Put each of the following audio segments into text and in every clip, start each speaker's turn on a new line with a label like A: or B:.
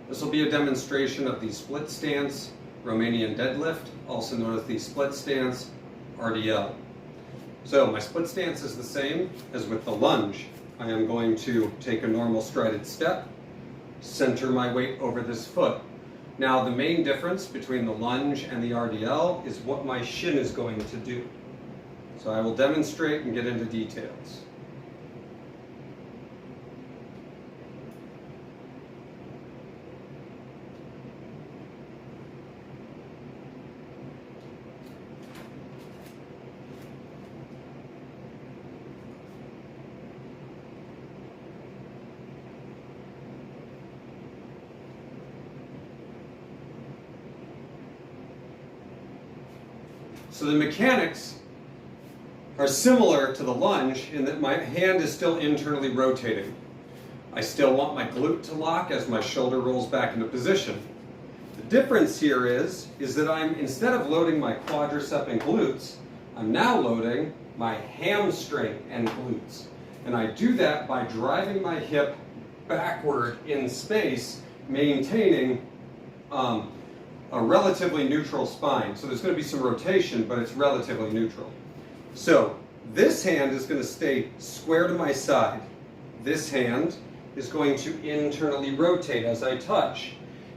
A: This will be a demonstration of the split stance Romanian deadlift, also known as the split stance RDL. So my split stance is the same as with the lunge. I am going to take a normal strided step, center my weight over this foot. Now the main difference between the lunge and the RDL is what my shin is going to do. So I will demonstrate and get into details. So the mechanics are similar to the lunge in that my hand is still internally rotating. I still want my glute to lock as my shoulder rolls back into position. The difference here is that I'm, instead of loading my quadricep and glutes, I'm now loading my hamstring and glutes. And I do that by driving my hip backward in space, maintaining a relatively neutral spine. So there's going to be some rotation, but it's relatively neutral. So this hand is going to stay square to my side. This hand is going to internally rotate as I touch.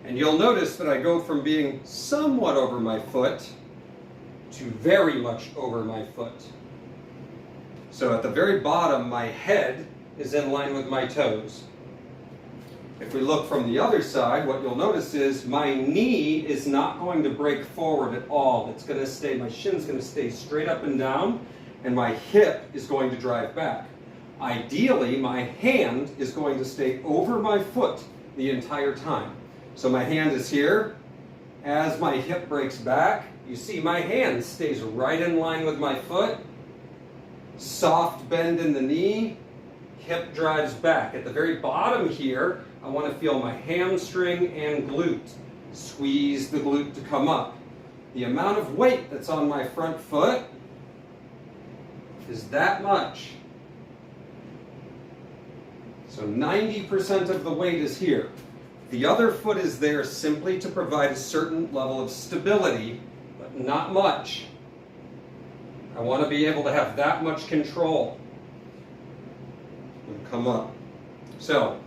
A: And you'll notice that I go from being somewhat over my foot to very much over my foot. So at the very bottom, my head is in line with my toes. If we look from the other side, what you'll notice is my knee is not going to break forward at all. It's going to stay, my shin's going to stay straight up and down, and my hip is going to drive back. Ideally, my hand is going to stay over my foot the entire time. So my hand is here. As my hip breaks back, you see my hand stays right in line with my foot. Soft bend in the knee, hip drives back. At the very bottom here, I want to feel my hamstring and glute. Squeeze the glute to come up. The amount of weight that's on my front foot is that much. So 90% of the weight is here. The other foot is there simply to provide a certain level of stability, but not much. I want to be able to have that much control. And come up. So,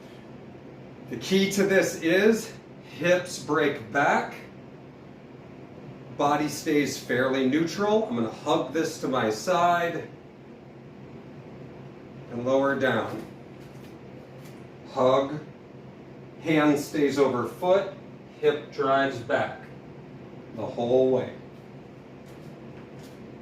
A: the key to this is hips break back, body stays fairly neutral. I'm going to hug this to my side and lower down. Hug, hand stays over foot, hip drives back the whole way.